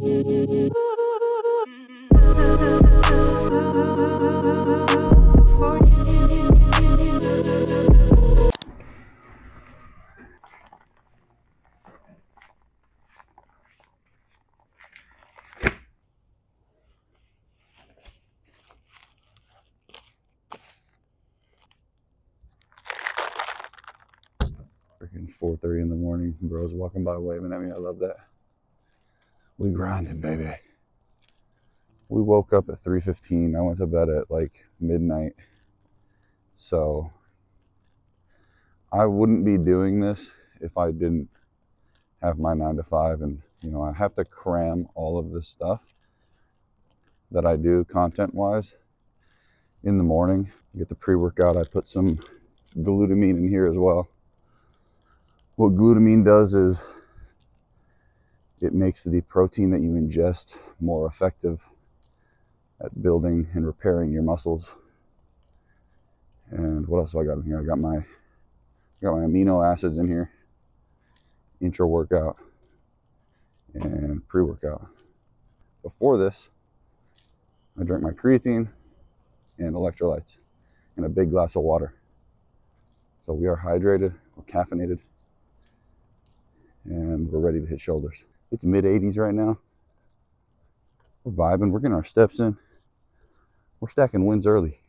Freaking 4:30 in the morning, bros walking by waving at me. I love that. We grinding, baby. We woke up at 3:15. I went to bed at like midnight. So I wouldn't be doing this if I didn't have my 9 to 5. And, you know, I have to cram all of this stuff that I do content-wise in the morning. Get the pre-workout. I put some glutamine in here as well. What glutamine does is it makes the protein that you ingest more effective at building and repairing your muscles. And what else do I got in here? I got my amino acids in here, intra workout and pre-workout. Before this, I drank my creatine and electrolytes and a big glass of water. So we are hydrated, we're caffeinated, and we're ready to hit shoulders. It's mid 80s right now. We're vibing, we're getting our steps in. We're stacking wins early.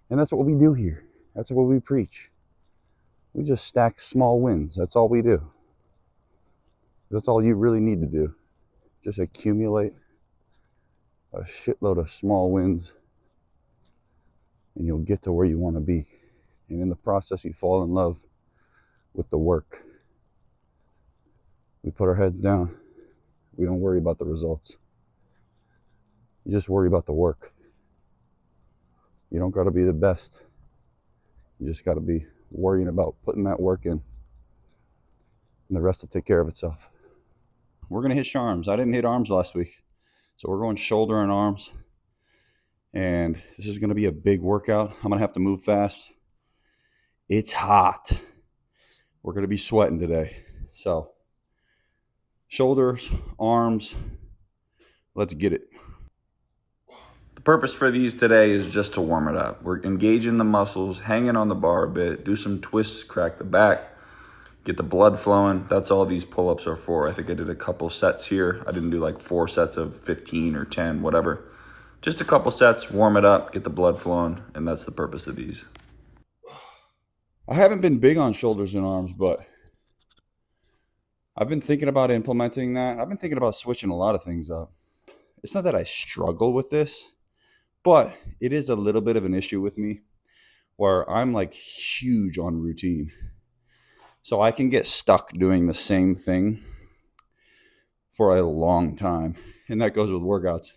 And that's what we do here. That's what we preach. We just stack small wins. That's all we do. That's all you really need to do. Just accumulate a shitload of small wins and you'll get to where you want to be. And in the process, you fall in love with the work. We put our heads down. We don't worry about the results. You just worry about the work. You don't got to be the best. You just got to be worrying about putting that work in. And the rest will take care of itself. We're going to hit Sharms. I didn't hit arms last week. So we're going shoulder and arms. And this is going to be a big workout. I'm going to have to move fast. It's hot. We're going to be sweating today. So shoulders, arms, let's get it. The purpose for these today is just to warm it up. We're engaging the muscles, hanging on the bar a bit, do some twists, crack the back, get the blood flowing. That's all these pull-ups are for. I think I did a couple sets here. I didn't do like 4 sets of 15 or 10, whatever. Just a couple sets, warm it up, get the blood flowing, and that's the purpose of these. I haven't been big on shoulders and arms, but I've been thinking about implementing that. I've been thinking about switching a lot of things up. It's not that I struggle with this, but it is a little bit of an issue with me where I'm like huge on routine. So I can get stuck doing the same thing for a long time. And that goes with workouts.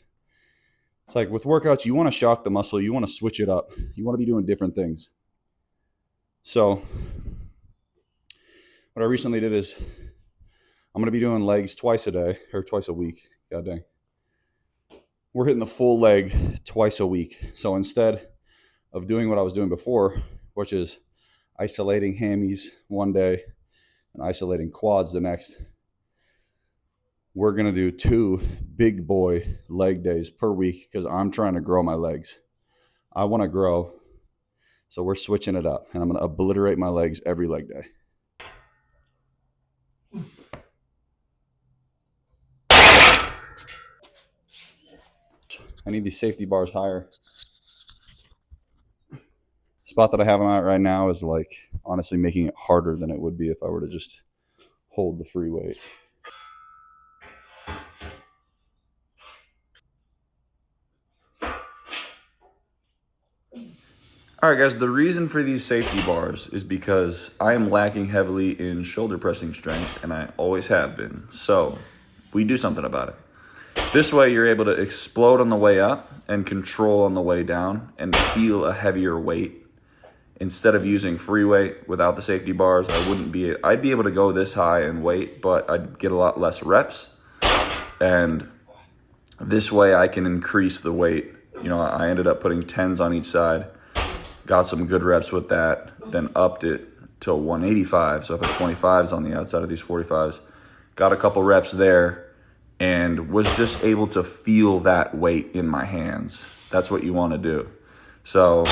It's like with workouts, you want to shock the muscle. You want to switch it up. You want to be doing different things. So what I recently did is I'm going to be doing legs twice a day or twice a week. God dang. We're hitting the full leg twice a week. So instead of doing what I was doing before, which is isolating hammies one day and isolating quads the next, we're going to do 2 big boy leg days per week because I'm trying to grow my legs. I want to grow. So we're switching it up and I'm going to obliterate my legs every leg day. I need these safety bars higher. The spot that I have them at right now is like honestly making it harder than it would be if I were to just hold the free weight. All right, guys, the reason for these safety bars is because I am lacking heavily in shoulder pressing strength, and I always have been. So we do something about it. This way, you're able to explode on the way up and control on the way down and feel a heavier weight. Instead of using free weight without the safety bars, I'd be able to go this high in weight, but I'd get a lot less reps. And this way, I can increase the weight. You know, I ended up putting 10s on each side. Got some good reps with that, then upped it to 185. So I put 25s on the outside of these 45s. Got a couple reps there, and was just able to feel that weight in my hands. That's what you want to do. So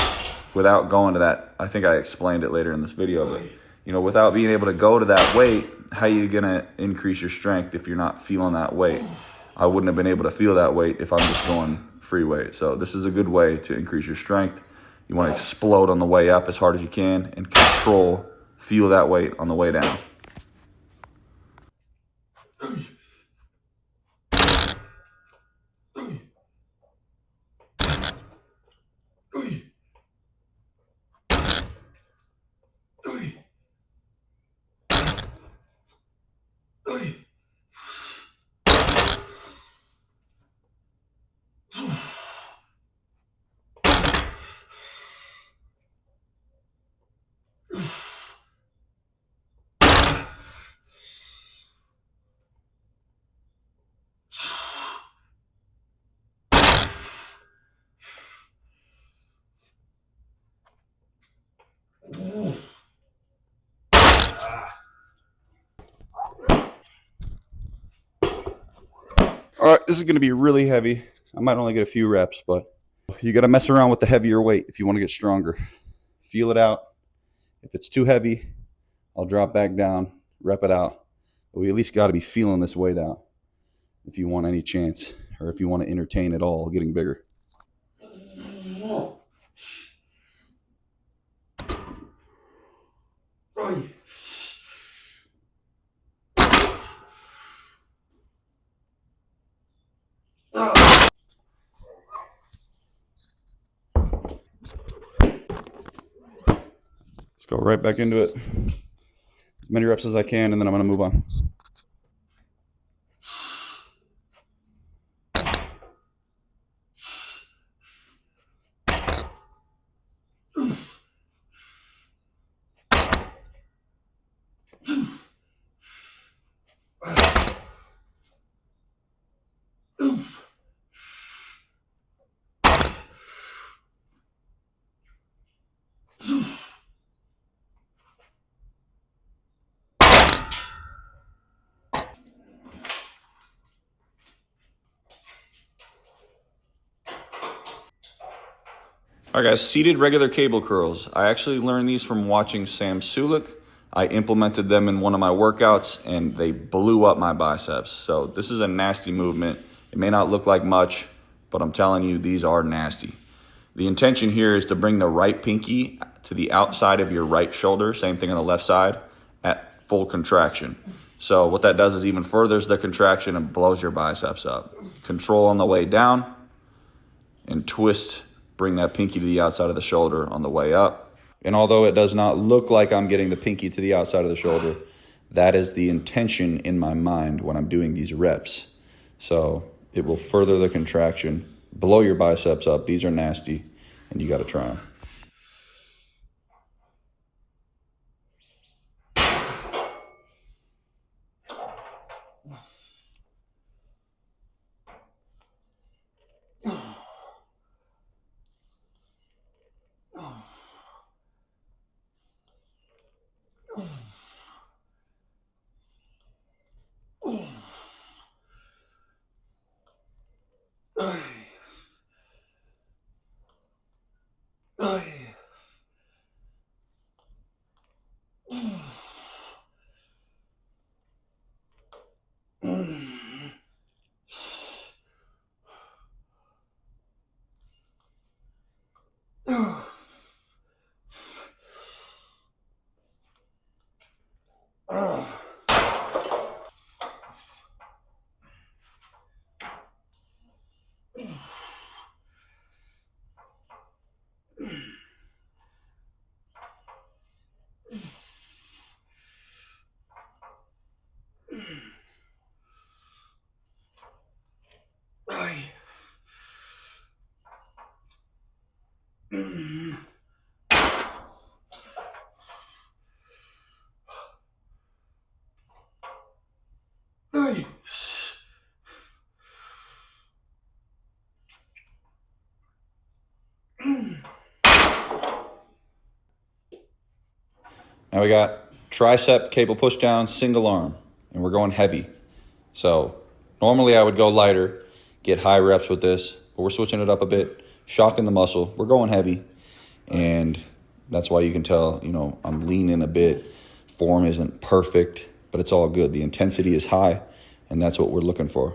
without going to that, I think I explained it later in this video, but without being able to go to that weight, how are you going to increase your strength if you're not feeling that weight? I wouldn't have been able to feel that weight if I'm just going free weight. So this is a good way to increase your strength. You want to explode on the way up as hard as you can and feel that weight on the way down. All right, this is going to be really heavy. I might only get a few reps, but you got to mess around with the heavier weight if you want to get stronger. Feel it out. If it's too heavy, I'll drop back down, rep it out. But we at least got to be feeling this weight out if you want any chance, or if you want to entertain at all getting bigger. Let's go right back into it. As many reps as I can, and then I'm going to move on. All right, guys, seated regular cable curls. I actually learned these from watching Sam Sulek. I implemented them in one of my workouts, and they blew up my biceps. So this is a nasty movement. It may not look like much, but I'm telling you, these are nasty. The intention here is to bring the right pinky to the outside of your right shoulder, same thing on the left side, at full contraction. So what that does is even furthers the contraction and blows your biceps up. Control on the way down, and twist. Bring that pinky to the outside of the shoulder on the way up. And although it does not look like I'm getting the pinky to the outside of the shoulder, that is the intention in my mind when I'm doing these reps. So it will further the contraction, blow your biceps up. These are nasty, and you got to try them. Now we got tricep cable push down, single arm, and we're going heavy. So Normally I would go lighter, get high reps with this, but we're switching it up a bit, shocking the muscle. We're going heavy, and that's why you can tell, I'm leaning a bit. Form isn't perfect, but it's all good. The intensity is high, and that's what we're looking for.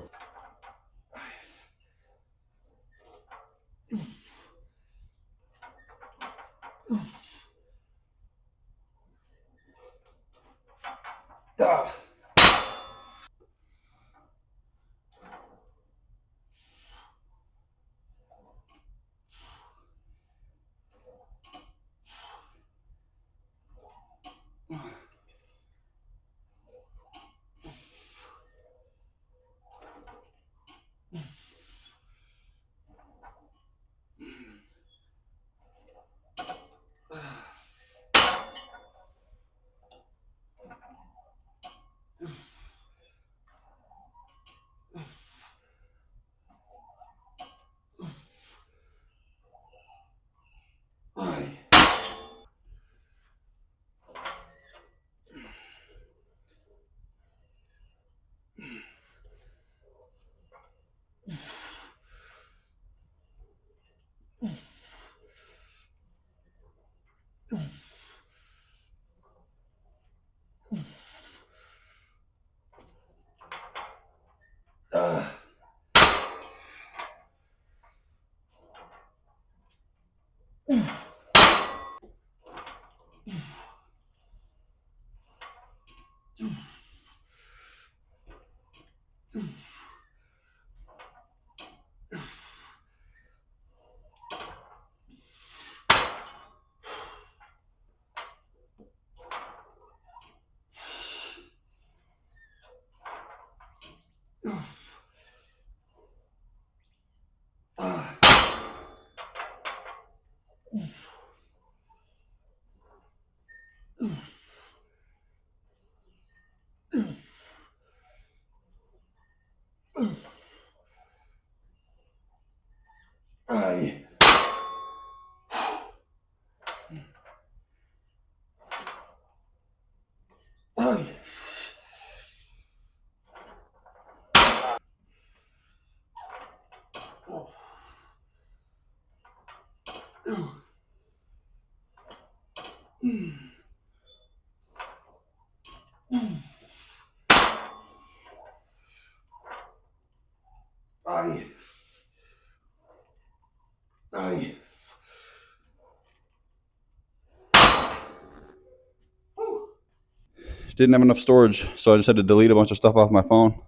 Didn't have enough storage, so I just had to delete a bunch of stuff off my phone.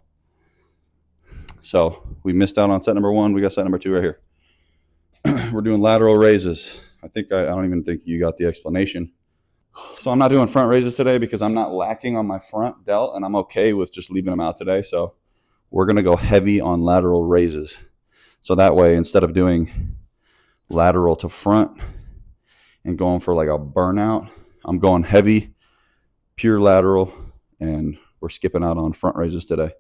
So we missed out on set number 1. We got set number 2 right here. We're doing lateral raises. I don't even think you got the explanation. So I'm not doing front raises today because I'm not lacking on my front delt, and I'm okay with just leaving them out today. So we're going to go heavy on lateral raises. So that way, instead of doing lateral to front and going for like a burnout, I'm going heavy, pure lateral, and we're skipping out on front raises today.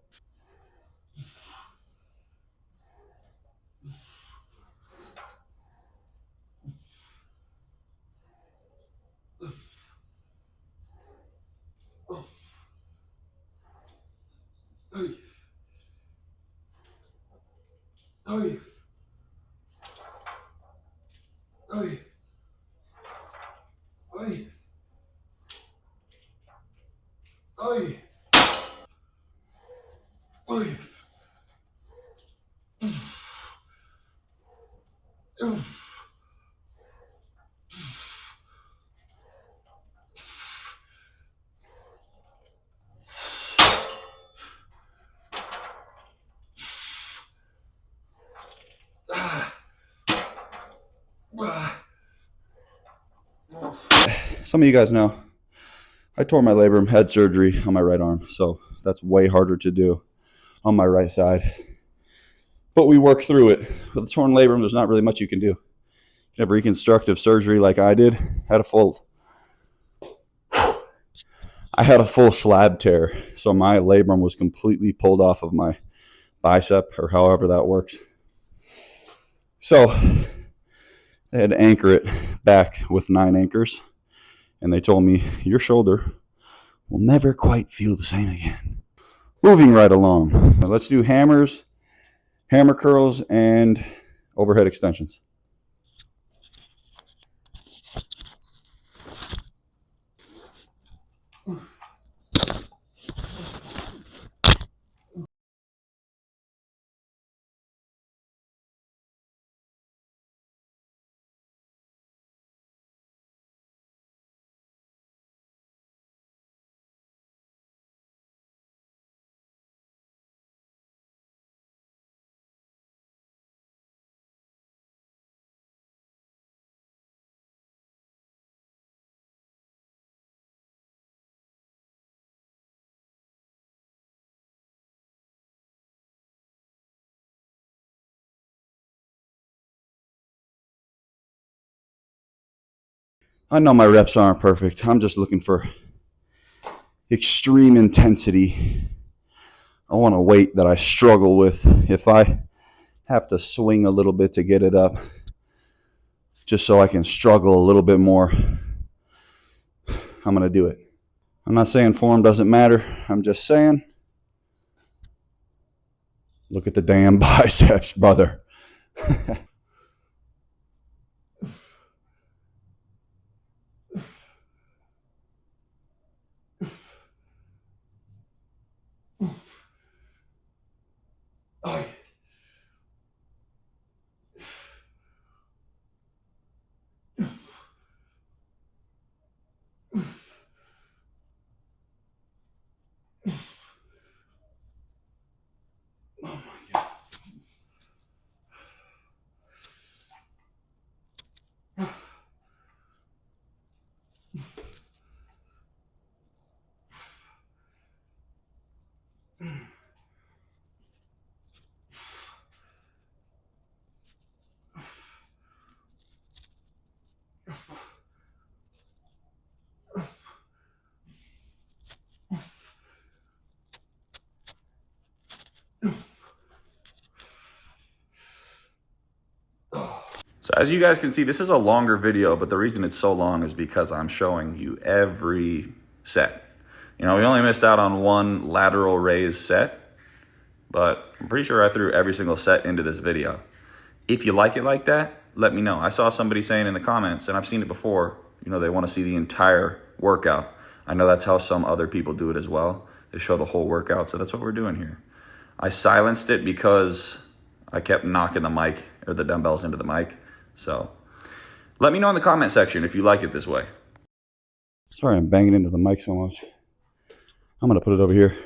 Some of you guys know I tore my labrum, had surgery on my right arm, so that's way harder to do on my right side. But we work through it. With a torn labrum, there's not really much you can do. You can have reconstructive surgery like I did. I had a full slab tear, so my labrum was completely pulled off of my bicep, or however that works. So they had to anchor it back with 9 anchors, and they told me, your shoulder will never quite feel the same again. Moving right along. Now let's do hammers, hammer curls, and overhead extensions. I know my reps aren't perfect. I'm just looking for extreme intensity. I want a weight that I struggle with. If I have to swing a little bit to get it up, just so I can struggle a little bit more, I'm going to do it. I'm not saying form doesn't matter. I'm just saying, look at the damn biceps, brother. So as you guys can see, this is a longer video, but the reason it's so long is because I'm showing you every set. You know, we only missed out on one lateral raise set, but I'm pretty sure I threw every single set into this video. If you like it like that, let me know. I saw somebody saying in the comments, and I've seen it before, you know, they want to see the entire workout. I know that's how some other people do it as well. They show the whole workout, so that's what we're doing here. I silenced it because I kept knocking the mic or the dumbbells into the mic. So let me know in the comment section if you like it this way. Sorry I'm banging into the mic so much. I'm going to put it over here.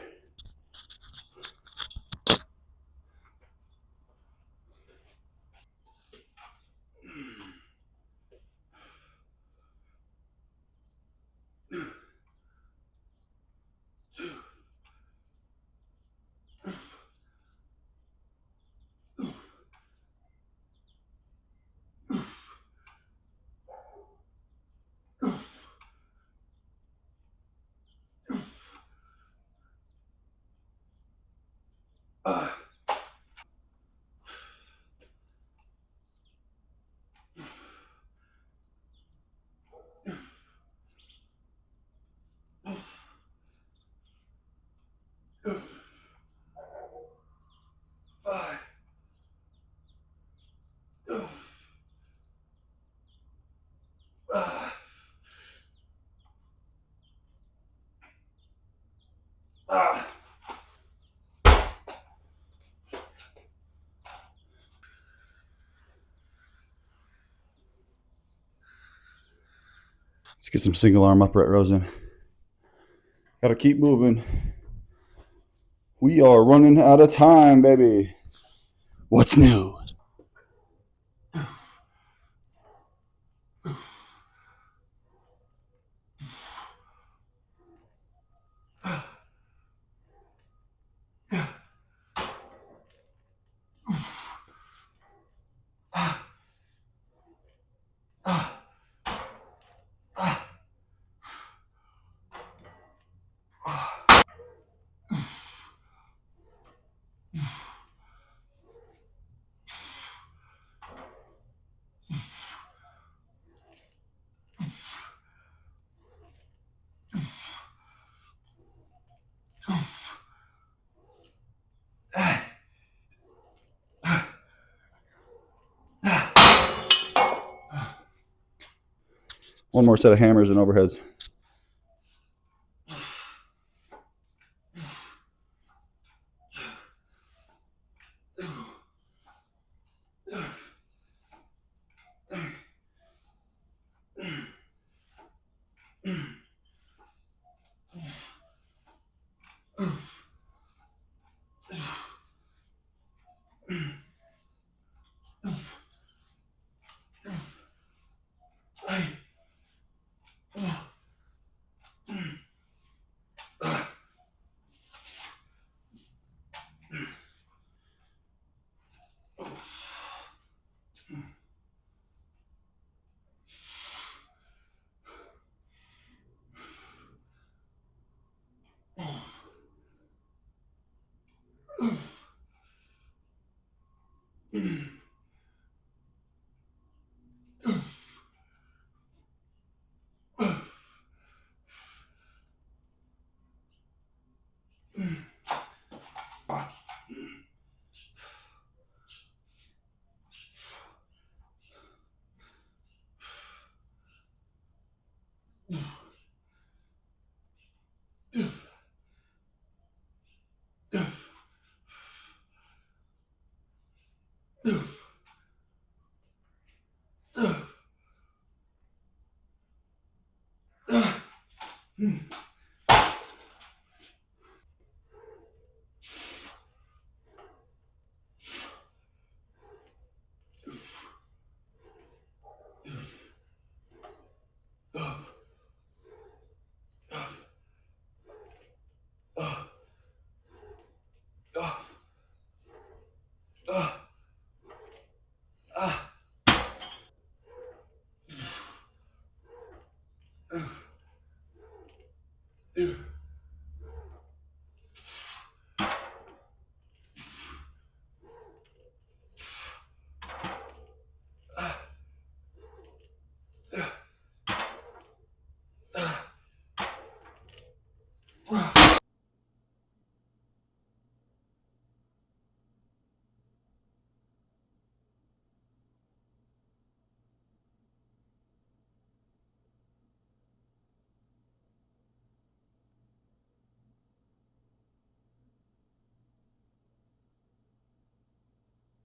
Let's get some single arm upright rows in. Gotta keep moving. We are running out of time, baby. What's new? One more set of hammers and overheads.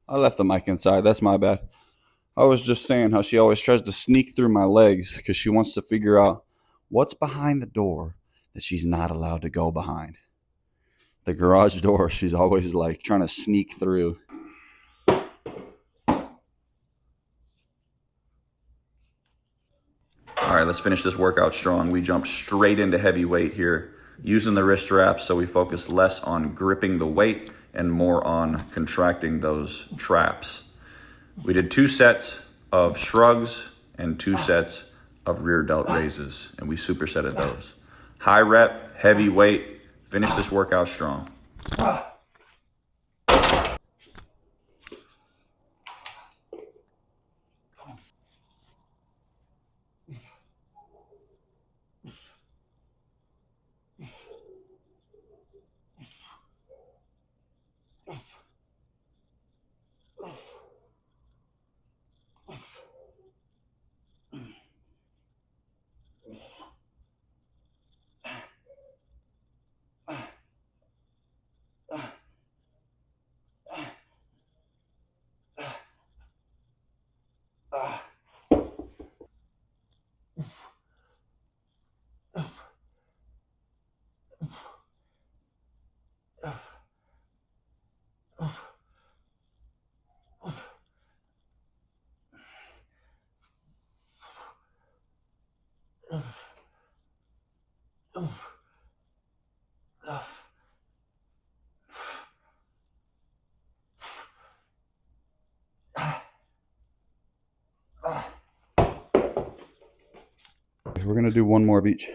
I left the mic inside. That's my bad. I was just saying how she always tries to sneak through my legs because she wants to figure out what's behind the door that she's not allowed to go behind. The garage door, she's always like trying to sneak through. All right, let's finish this workout strong. We jumped straight into heavy weight here, using the wrist wraps so we focus less on gripping the weight and more on contracting those traps. We did 2 sets of shrugs and 2 sets of rear delt raises, and we supersetted those. High rep, heavy weight, finish this workout strong. We're gonna do 1 more of each.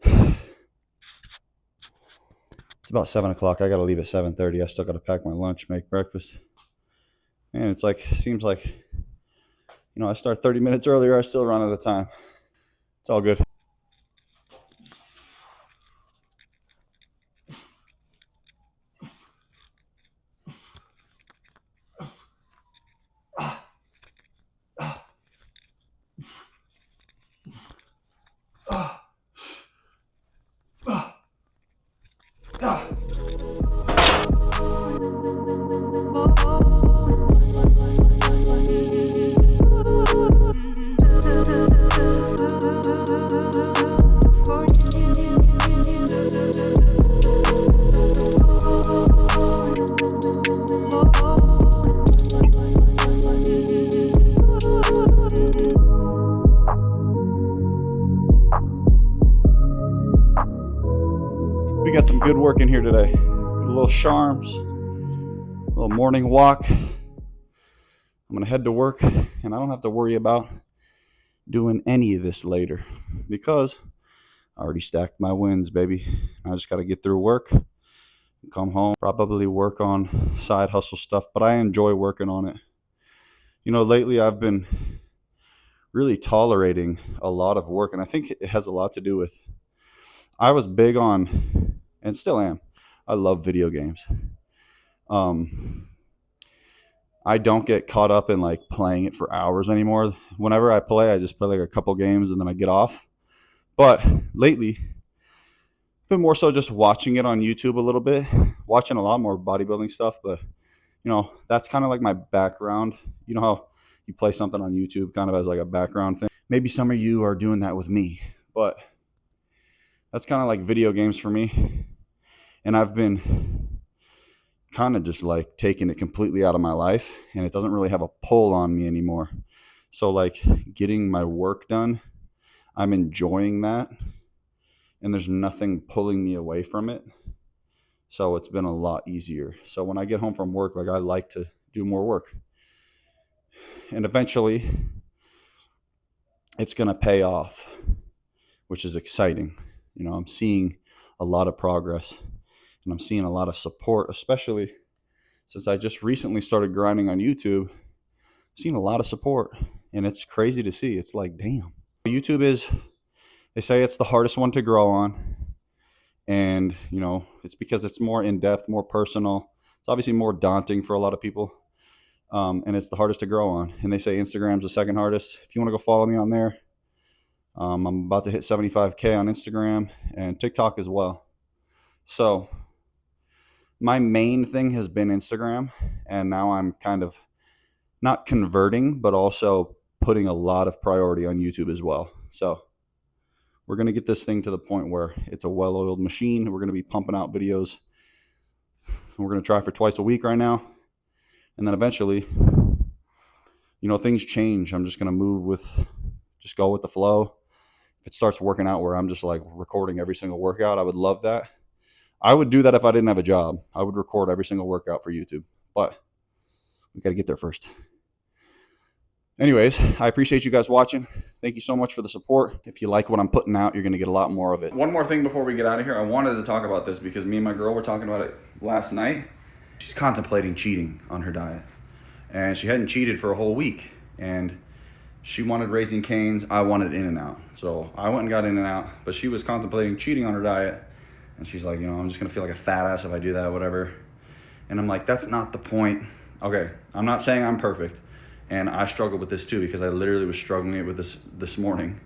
It's about 7 o'clock. I gotta leave at 7:30. I still gotta pack my lunch, make breakfast. And it's like, seems like, I start 30 minutes earlier, I still run out of time. It's all good. good work in here today. A little Sharms, a little morning walk. I'm gonna head to work, and I don't have to worry about doing any of this later because I already stacked my wins, baby. I just gotta get through work, come home, probably work on side hustle stuff, but I enjoy working on it. You know, lately I've been really tolerating a lot of work, and I think it has a lot to do with I was big on, and still am, I love video games. I don't get caught up in like playing it for hours anymore. Whenever I play, I just play like a couple games and then I get off. But lately, I've been more so just watching it on YouTube a little bit, watching a lot more bodybuilding stuff. But you know, that's kind of like my background. You know how you play something on YouTube kind of as like a background thing. Maybe some of you are doing that with me, but that's kind of like video games for me. And I've been kind of just like taking it completely out of my life, and it doesn't really have a pull on me anymore. So like getting my work done, I'm enjoying that, and there's nothing pulling me away from it. So it's been a lot easier. So when I get home from work, like I like to do more work, and eventually it's going to pay off, which is exciting. You know, I'm seeing a lot of progress, and I'm seeing a lot of support, especially since I just recently started grinding on YouTube. I've seen a lot of support, and it's crazy to see. It's like, damn. YouTube is, they say it's the hardest one to grow on. And, you know, it's because it's more in-depth, more personal. It's obviously more daunting for a lot of people. And it's the hardest to grow on. And they say Instagram's the second hardest. If you want to go follow me on there, I'm about to hit 75K on Instagram and TikTok as well. So my main thing has been Instagram, and now I'm kind of not converting, but also putting a lot of priority on YouTube as well. So we're going to get this thing to the point where it's a well-oiled machine. We're going to be pumping out videos. We're going to try for twice a week right now. And then eventually, you know, things change. I'm just going to just go with the flow. If it starts working out where I'm just like recording every single workout, I would love that. I would do that if I didn't have a job. I would record every single workout for YouTube, but we got to get there first. Anyways, I appreciate you guys watching. Thank you so much for the support. If you like what I'm putting out, you're going to get a lot more of it. One more thing before we get out of here. I wanted to talk about this because me and my girl were talking about it last night. She's contemplating cheating on her diet, and she hadn't cheated for a whole week, and she wanted Raising Cane's. I wanted In-N-Out. So I went and got In-N-Out, but she was contemplating cheating on her diet. And she's like, you know, I'm just going to feel like a fat ass if I do that, whatever. And I'm like, that's not the point. Okay, I'm not saying I'm perfect. And I struggled with this too, because I literally was struggling with this morning.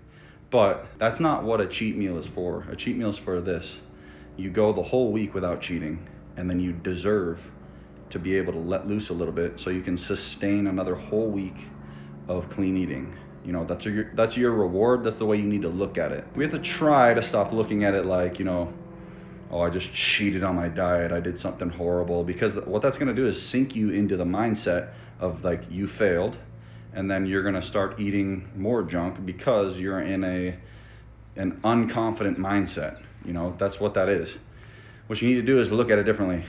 But that's not what a cheat meal is for. A cheat meal is for this. You go the whole week without cheating, and then you deserve to be able to let loose a little bit so you can sustain another whole week of clean eating. You know, that's your reward. That's the way you need to look at it. We have to try to stop looking at it like, you know, oh, I just cheated on my diet, I did something horrible, because what that's going to do is sink you into the mindset of like you failed, and then you're going to start eating more junk because you're in an unconfident mindset. You know, that's what that is. What you need to do is look at it differently.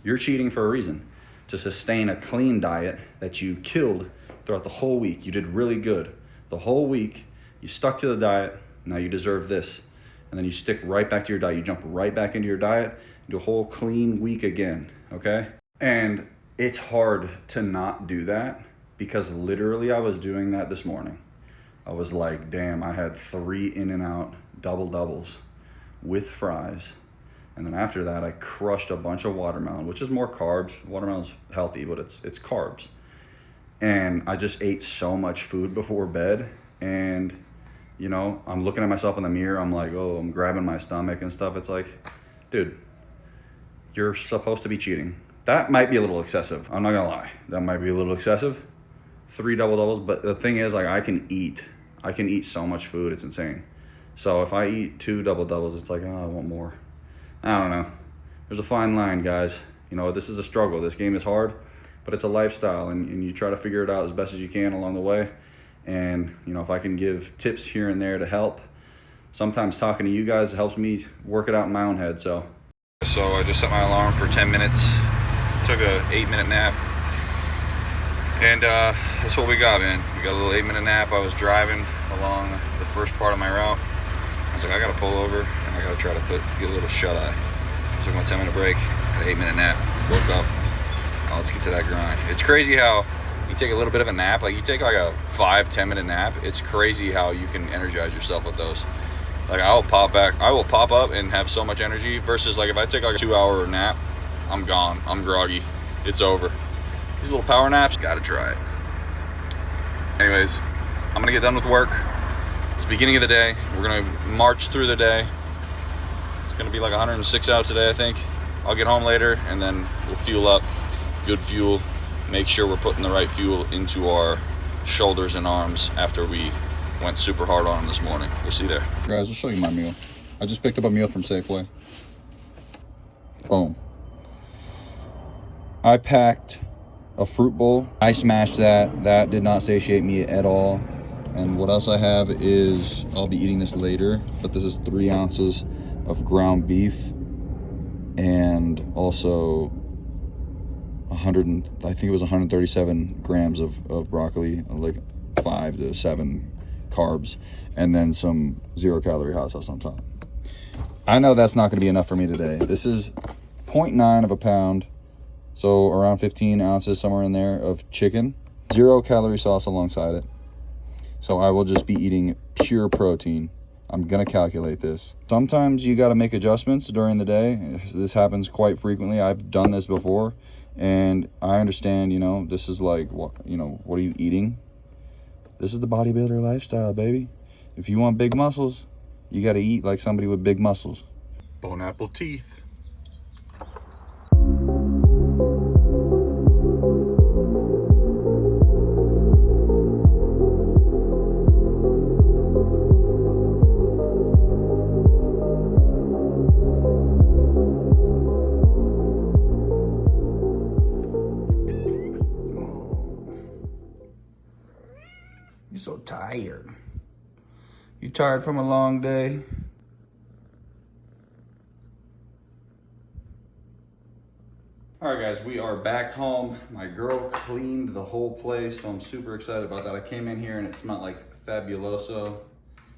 You're cheating for a reason, to sustain a clean diet that you killed throughout the whole week. You did really good the whole week. You stuck to the diet. Now you deserve this. And then you stick right back to your diet. You jump right back into your diet, do a whole clean week again, okay? And it's hard to not do that, because literally I was doing that this morning. I was like, damn, I had 3 In-N-Out double-doubles with fries. And then after that, I crushed a bunch of watermelon, which is more carbs. Watermelon's healthy, but it's carbs. And I just ate so much food before bed, and you know, I'm looking at myself in the mirror. I'm like, oh, I'm grabbing my stomach and stuff. It's like, dude, you're supposed to be cheating. That might be a little excessive. I'm not gonna lie. That might be a little excessive. 3 double-doubles. But the thing is, like, I can eat so much food. It's insane. So if I eat 2 double-doubles, it's like, oh, I want more. I don't know. There's a fine line, guys. You know, this is a struggle. This game is hard, but it's a lifestyle, and you try to figure it out as best as you can along the way. And, you know, if I can give tips here and there to help, sometimes talking to you guys helps me work it out in my own head. So So I just set my alarm for 10 minutes, took a 8-minute nap, and that's what we got, man. We got a little 8-minute nap. I was driving along the first part of my route. I was like, I gotta pull over and I gotta try to get a little shut-eye. Took my 10-minute break, had an 8-minute nap, woke up. Now let's get to that grind. It's crazy how you take a little bit of a nap, like you take like a 5-10 minute nap. It's crazy how you can energize yourself with those. Like I will pop up and have so much energy versus like if I take like a 2-hour nap, I'm gone, I'm groggy, it's over. These little power naps, gotta try it. Anyways, I'm gonna get done with work. It's the beginning of the day. We're gonna march through the day. It's gonna be like 106 out today, I think. I'll get home later and then we'll fuel up. Good fuel. Make sure we're putting the right fuel into our shoulders and arms after we went super hard on them this morning. We'll see you there. Guys, I'll show you my meal. I just picked up a meal from Safeway. Boom. I packed a fruit bowl. I smashed that. That did not satiate me at all. And what else I have is, I'll be eating this later, but this is 3 ounces of ground beef and also I think it was 137 grams of broccoli, like 5 to 7 carbs, and then some 0-calorie hot sauce on top. I know that's not going to be enough for me today. This is 0.9 of a pound, so around 15 ounces, somewhere in there, of chicken, 0-calorie sauce alongside it. So I will just be eating pure protein. I'm going to calculate this. Sometimes you got to make adjustments during the day. This happens quite frequently. I've done this before. And I understand, you know, this is like, what are you eating? This is the bodybuilder lifestyle, baby. If you want big muscles, you got to eat like somebody with big muscles. Bone apple teeth. You're so tired. You tired from a long day? All right, guys, we are back home. My girl cleaned the whole place, so I'm super excited about that. I came in here and it smelled like fabuloso.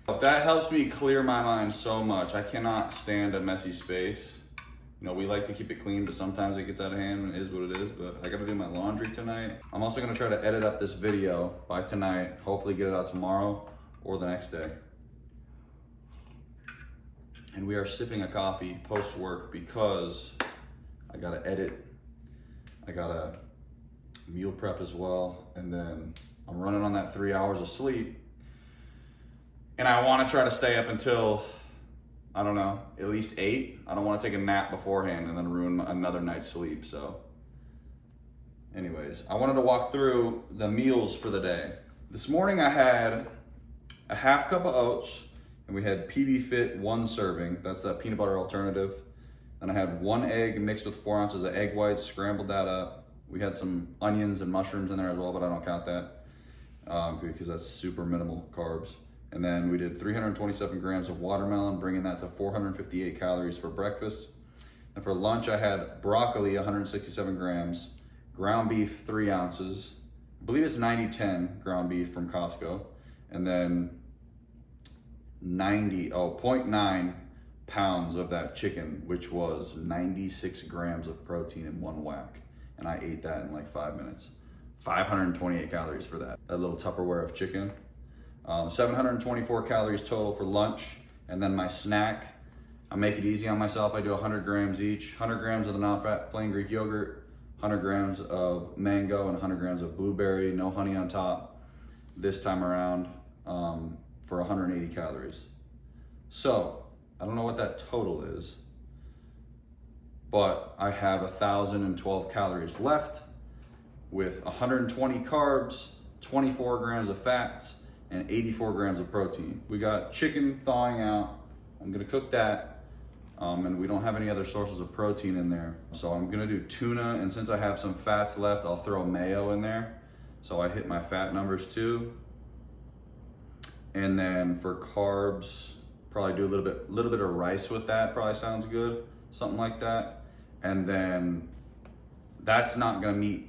That helps me clear my mind so much. I cannot stand a messy space. You know, we like to keep it clean, but sometimes it gets out of hand and it is what it is, but I gotta do my laundry tonight. I'm also gonna try to edit up this video by tonight, hopefully get it out tomorrow or the next day. And we are sipping a coffee post-work because I gotta edit, I gotta meal prep as well, and then I'm running on that 3 hours of sleep. And I wanna try to stay up until, I don't know, at least 8. I don't want to take a nap beforehand and then ruin another night's sleep. So anyways, I wanted to walk through the meals for the day. This morning I had a half cup of oats and we had PB Fit 1 serving. That's that peanut butter alternative. Then I had 1 egg mixed with 4 ounces of egg whites, scrambled that up. We had some onions and mushrooms in there as well, but I don't count that because that's super minimal carbs. And then we did 327 grams of watermelon, bringing that to 458 calories for breakfast. And for lunch, I had broccoli, 167 grams, ground beef, 3 ounces. I believe it's 90-10 ground beef from Costco. And then 0.9 pounds of that chicken, which was 96 grams of protein in one whack. And I ate that in like 5 minutes. 528 calories for that little Tupperware of chicken. 724 calories total for lunch. And then my snack, I make it easy on myself. I do 100 grams each. 100 grams of the non-fat plain Greek yogurt, 100 grams of mango, and 100 grams of blueberry, no honey on top this time around, for 180 calories. So I don't know what that total is, but I have 1,012 calories left with 120 carbs, 24 grams of fats, and 84 grams of protein. We got chicken thawing out. I'm gonna cook that, and we don't have any other sources of protein in there. So I'm gonna do tuna, and since I have some fats left, I'll throw mayo in there. So I hit my fat numbers too. And then for carbs, probably do a little bit of rice with that, probably sounds good. something like that. And then that's not gonna meet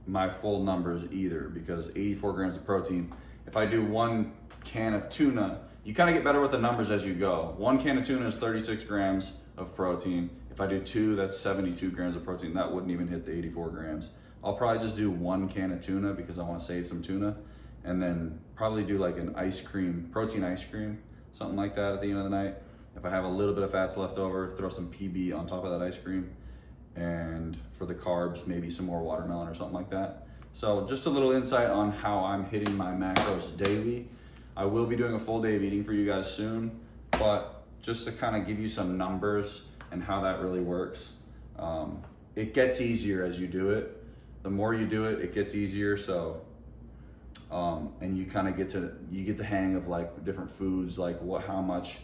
my full numbers either, because 84 grams of protein, if I do 1 can of tuna, you kind of get better with the numbers as you go. 1 can of tuna is 36 grams of protein. If I do 2, that's 72 grams of protein. That wouldn't even hit the 84 grams. I'll probably just do 1 can of tuna because I want to save some tuna, and then probably do like an ice cream, protein ice cream, something like that at the end of the night. If I have a little bit of fats left over, throw some PB on top of that ice cream. And for the carbs, maybe some more watermelon or something like that. So just a little insight on how I'm hitting my macros daily. I will be doing a full day of eating for you guys soon, but just to kind of give you some numbers and how that really works. It gets easier as you do it. The more you do it, it gets easier. So, and you kind of get the hang of like different foods, like how much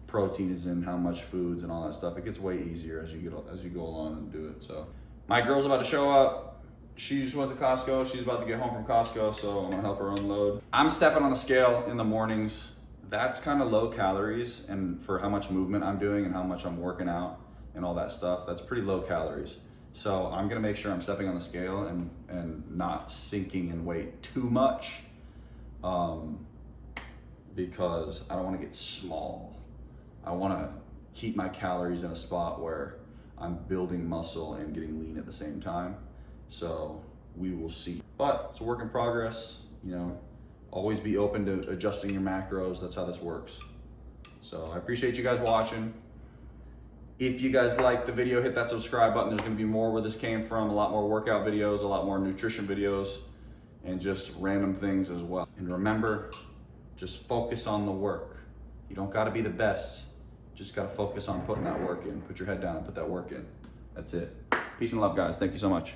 protein is in how much foods and all that stuff. It gets way easier as you go along and do it. So my girl's about to show up. She just went to Costco. She's about to get home from Costco, so I'm gonna help her unload. I'm stepping on the scale in the mornings. That's kind of low calories, and for how much movement I'm doing and how much I'm working out and all that stuff, that's pretty low calories. So I'm gonna make sure I'm stepping on the scale and not sinking in weight too much, because I don't want to get small. I want to keep my calories in a spot where I'm building muscle and getting lean at the same time. So we will see. But it's a work in progress. You know, always be open to adjusting your macros. That's how this works. So I appreciate you guys watching. If you guys like the video, hit that subscribe button. There's going to be more where this came from. A lot more workout videos, a lot more nutrition videos, and just random things as well. And remember, just focus on the work. You don't got to be the best. Just got to focus on putting that work in. Put your head down and put that work in. That's it. Peace and love, guys. Thank you so much.